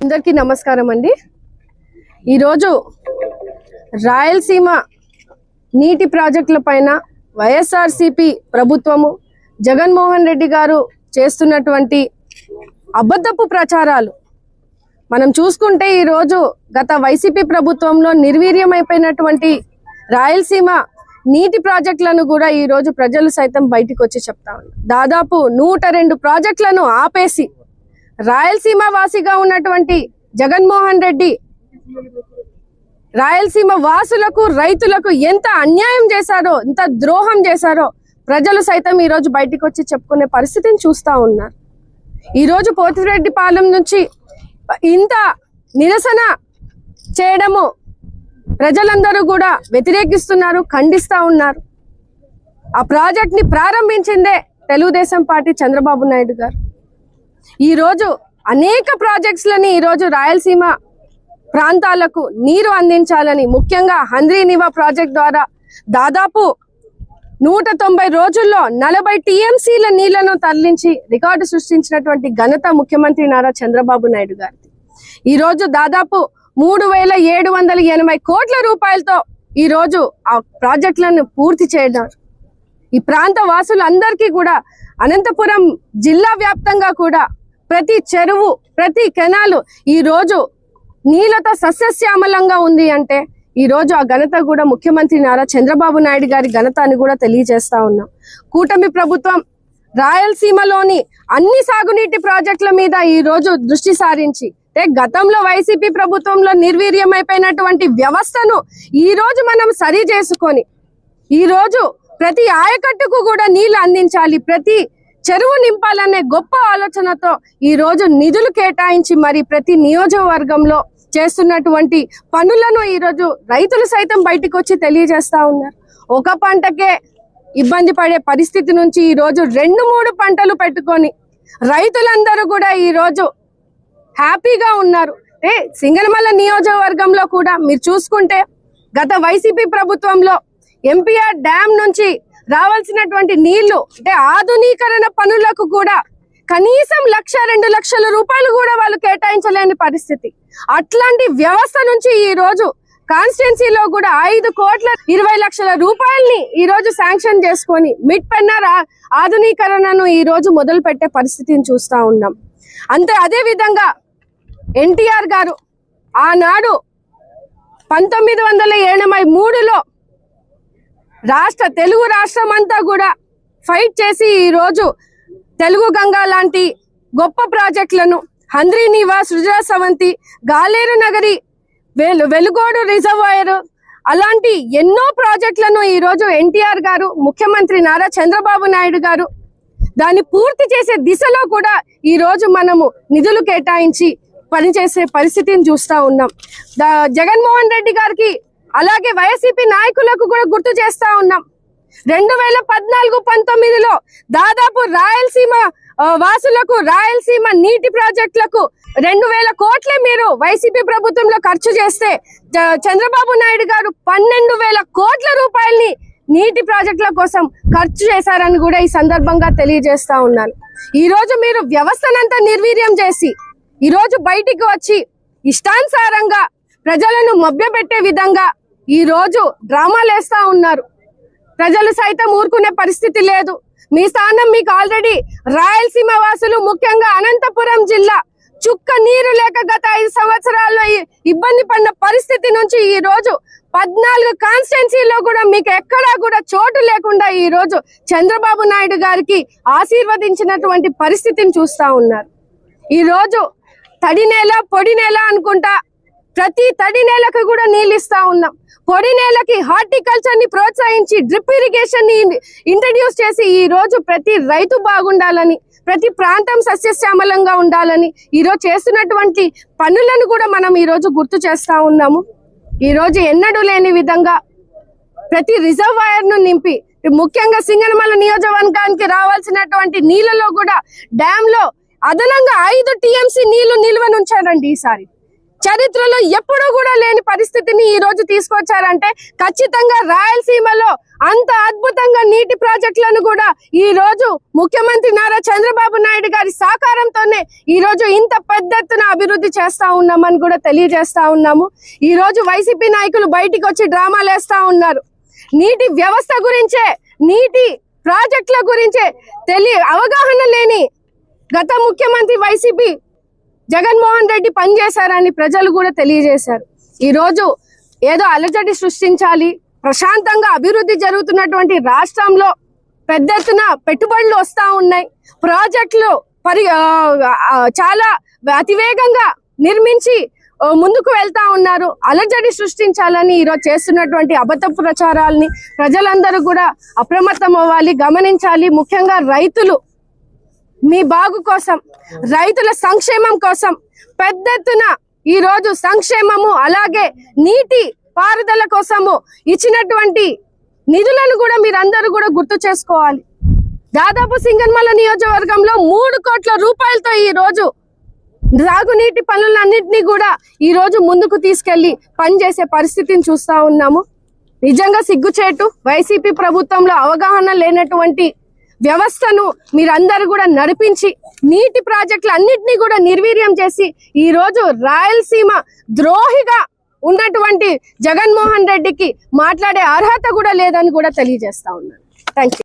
అందరికీ నమస్కారం అండి। ఈరోజు రాయలసీమ నీటి ప్రాజెక్టుల పైన వైఎస్ఆర్సీపీ ప్రభుత్వము జగన్మోహన్ రెడ్డి గారు చేస్తున్నటువంటి అబద్ధపు ప్రచారాలు మనం చూసుకుంటే ఈరోజు గత వైసీపీ ప్రభుత్వంలో నిర్వీర్యమైపోయినటువంటి రాయలసీమ నీటి ప్రాజెక్టులను కూడా ఈరోజు ప్రజలు సైతం బయటికి వచ్చి చెప్తా ఉన్నారు। దాదాపు 102 ప్రాజెక్టులను ఆపేసి రాయలసీమ వాసిగా ఉన్నటువంటి జగన్మోహన్ రెడ్డి రాయలసీమ వాసులకు రైతులకు ఎంత అన్యాయం చేశారో ఎంత ద్రోహం చేశారో ప్రజలు సైతం ఈ రోజు బయటికి వచ్చి చెప్పుకునే పరిస్థితిని చూస్తా ఉన్నారు। ఈ రోజు పోతిరెడ్డిపాలెం నుంచి ఇంత నిరసన చేయడము ప్రజలందరూ కూడా వ్యతిరేకిస్తున్నారు, ఖండిస్తా ఉన్నారు। ఆ ప్రాజెక్ట్ ని ప్రారంభించిందే తెలుగుదేశం పార్టీ చంద్రబాబు నాయుడు గారు। ఈ రోజు అనేక ప్రాజెక్ట్స్ లని ఈ రోజు రాయలసీమ ప్రాంతాలకు నీరు అందించాలని ముఖ్యంగా హంద్రీనివా ప్రాజెక్ట్ ద్వారా దాదాపు 190 రోజుల్లో 40 టీఎంసీల నీళ్లను తరలించి రికార్డు సృష్టించినటువంటి ఘనత ముఖ్యమంత్రి నారా చంద్రబాబు నాయుడు గారిది। ఈ రోజు దాదాపు 3780 కోట్ల రూపాయలతో ఈ రోజు ఆ ప్రాజెక్టులను పూర్తి చేయడం ఈ ప్రాంత వాసులందరికీ కూడా అనంతపురం జిల్లా వ్యాప్తంగా కూడా ప్రతి చెరువు ప్రతి కెనాలు ఈ రోజు నీళ్లతో సస్యశ్యామలంగా ఉంది అంటే ఈ రోజు ఆ ఘనత కూడా ముఖ్యమంత్రి నారా చంద్రబాబు నాయుడు గారి ఘనత అని కూడా తెలియజేస్తా ఉన్నాం। కూటమి ప్రభుత్వం రాయలసీమలోని అన్ని సాగునీటి ప్రాజెక్టుల మీద ఈ రోజు దృష్టి సారించి గతంలో వైసీపీ ప్రభుత్వంలో నిర్వీర్యమైపోయినటువంటి వ్యవస్థను ఈ రోజు మనం సరి చేసుకొని ఈ రోజు ప్రతి ఆయకట్టుకు కూడా నీళ్లు అందించాలి, ప్రతి చెరువు నింపాలనే గొప్ప ఆలోచనతో ఈ రోజు నిధులు కేటాయించి మరి ప్రతి నియోజకవర్గంలో చేస్తున్నటువంటి పనులను ఈ రోజు రైతులు సైతం బయటికి వచ్చి తెలియజేస్తా ఉన్నారు। ఒక పంటకే ఇబ్బంది పడే పరిస్థితి నుంచి ఈ రోజు 2-3 పంటలు పెట్టుకొని రైతులందరూ కూడా ఈ రోజు హ్యాపీగా ఉన్నారు। సింగనమల నియోజకవర్గంలో కూడా మీరు చూసుకుంటే గత వైసీపీ ప్రభుత్వంలో ఎంపీఆర్ డ్యామ్ నుంచి రావాల్సినటువంటి నీళ్లు ఆధునీకరణ పనులకు కూడా కనీసం 1-2 లక్షల రూపాయలు కూడా వాళ్ళు కేటాయించలేని పరిస్థితి। అట్లాంటి వ్యవస్థ నుంచి ఈ రోజు కాన్స్టిట్యున్సీలో కూడా 5,20,00,000 రూపాయల్ని ఈ రోజు శాంక్షన్ చేసుకొని మిడ్ పెన్నర్ ఆధునీకరణను ఈ రోజు మొదలు పెట్టే పరిస్థితిని చూస్తా ఉన్నాం। అదే విధంగా ఎన్టీఆర్ గారు ఆనాడు 1983లో తెలుగు రాష్ట్రం అంతా కూడా ఫైట్ చేసి ఈ రోజు తెలుగు గంగా లాంటి గొప్ప ప్రాజెక్టులను హంద్రీనివా, సృజల సవంతి, గాలేరు నగరి, వెలుగోడు రిజర్వాయర్ అలాంటి ఎన్నో ప్రాజెక్టులను ఈ రోజు ఎన్టీఆర్ గారు ముఖ్యమంత్రి నారా చంద్రబాబు నాయుడు గారు దాన్ని పూర్తి చేసే దిశలో కూడా ఈ రోజు మనము నిధులు కేటాయించి పనిచేసే పరిస్థితిని చూస్తా ఉన్నాం। జగన్మోహన్ రెడ్డి గారికి అలాగే వైసీపీ నాయకులకు కూడా గుర్తు చేస్తా ఉన్నాం। 2014-19లో దాదాపు రాయలసీమ వాసులకు రాయలసీమ నీటి ప్రాజెక్టులకు 2,000 కోట్లే మీరు వైసీపీ ప్రభుత్వంలో ఖర్చు చేస్తే చంద్రబాబు నాయుడు గారు 12,000 కోట్ల రూపాయల్ని నీటి ప్రాజెక్టుల కోసం ఖర్చు చేశారని కూడా ఈ సందర్భంగా తెలియజేస్తా ఉన్నాను। ఈ రోజు మీరు వ్యవస్థనంతా నిర్వీర్యం చేసి ఈ రోజు బయటికి వచ్చి ఇష్టానుసారంగా ప్రజలను మభ్యపెట్టే విధంగా ఈ రోజు డ్రామాలు వేస్తా ఉన్నారు। ప్రజలు సైతం ఊరుకునే పరిస్థితి లేదు। మీ స్థానం మీకు ఆల్రెడీ రాయలసీమ వాసులు ముఖ్యంగా అనంతపురం జిల్లా చుక్క నీరు లేక గత 5 సంవత్సరాల్లో ఇబ్బంది పడిన పరిస్థితి నుంచి ఈ రోజు 14 కాన్స్టిట్యున్సీలో కూడా మీకు ఎక్కడా కూడా చోటు లేకుండా ఈ రోజు చంద్రబాబు నాయుడు గారికి ఆశీర్వదించినటువంటి పరిస్థితిని చూస్తా ఉన్నారు। ఈ రోజు తడి నేల పొడి నేల అనుకుంటా ప్రతి తడి నేలకు కూడా నీళ్ళు ఇస్తా ఉన్నాం। పొడి నేలకి హార్టికల్చర్ ని ప్రోత్సహించి డ్రిప్ ఇరిగేషన్ ని ఇంట్రడ్యూస్ చేసి ఈ రోజు ప్రతి రైతు బాగుండాలని, ప్రతి ప్రాంతం సస్యశ్యామలంగా ఉండాలని ఈ రోజు చేస్తున్నటువంటి పనులను కూడా మనం ఈ రోజు గుర్తు చేస్తా ఉన్నాము। ఈ రోజు ఎన్నడూ లేని విధంగా ప్రతి రిజర్వాయర్ ను నింపి ముఖ్యంగా సింగనమల నియోజకవర్గానికి రావాల్సినటువంటి నీళ్లలో కూడా డ్యామ్ లో అదనంగా 5 టీఎంసీ నీళ్లు నిల్వనుంచారండి ఈసారి। చరిత్రలో ఎప్పుడూ కూడా లేని పరిస్థితిని ఈ రోజు తీసుకొచ్చారంటే ఖచ్చితంగా రాయలసీమలో అంత అద్భుతంగా నీటి ప్రాజెక్టులను కూడా ఈ రోజు ముఖ్యమంత్రి నారా చంద్రబాబు నాయుడు గారి సహకారంతోనే ఈ రోజు ఇంత పెద్ద ఎత్తున అభివృద్ధి చేస్తా ఉన్నామని కూడా తెలియజేస్తా ఉన్నాము. ఈ రోజు వైసీపీ నాయకులు బయటికి వచ్చి డ్రామాలు వేస్తా ఉన్నారు. నీటి వ్యవస్థ గురించే, నీటి ప్రాజెక్టుల గురించే అవగాహన లేని గత ముఖ్యమంత్రి వైసీపీ జగన్మోహన్ రెడ్డి పనిచేశారని ప్రజలు కూడా తెలియజేశారు. ఈ రోజు ఏదో అలజడి సృష్టించాలి, ప్రశాంతంగా అభివృద్ధి జరుగుతున్నటువంటి రాష్ట్రంలో పెద్ద ఎత్తున పెట్టుబడులు వస్తా ఉన్నాయి, ప్రాజెక్టులు చాలా అతివేగంగా నిర్మించి ముందుకు వెళ్తా ఉన్నారు. అలజడి సృష్టించాలని ఈరోజు చేస్తున్నటువంటి అబద్ధ ప్రచారాలని ప్రజలందరూ కూడా అప్రమత్తం అవ్వాలి, గమనించాలి. ముఖ్యంగా రైతులు మీ బాగు కోసం, రైతుల సంక్షేమం కోసం పెద్ద ఎత్తున ఈ రోజు సంక్షేమము అలాగే నీటి పారుదల కోసము ఇచ్చినటువంటి నిధులను కూడా మీరందరూ కూడా గుర్తు చేసుకోవాలి. దాదాపు సింగనమల నియోజకవర్గంలో 3 కోట్ల రూపాయలతో ఈ రోజు సాగునీటి పనులన్నింటినీ కూడా ఈ రోజు ముందుకు తీసుకెళ్లి పనిచేసే పరిస్థితిని చూస్తా ఉన్నాము. నిజంగా సిగ్గుచేటు. వైసీపీ ప్రభుత్వంలో అవగాహన లేనటువంటి వ్యవస్థను మీరందరూ కూడా నడిపించి నీటి ప్రాజెక్టులు అన్నింటినీ కూడా నిర్వీర్యం చేసి ఈ రోజు రాయలసీమ ద్రోహిగా ఉన్నటువంటి జగన్మోహన్ రెడ్డికి మాట్లాడే అర్హత కూడా లేదని కూడా తెలియజేస్తా ఉన్నాను. Thank you.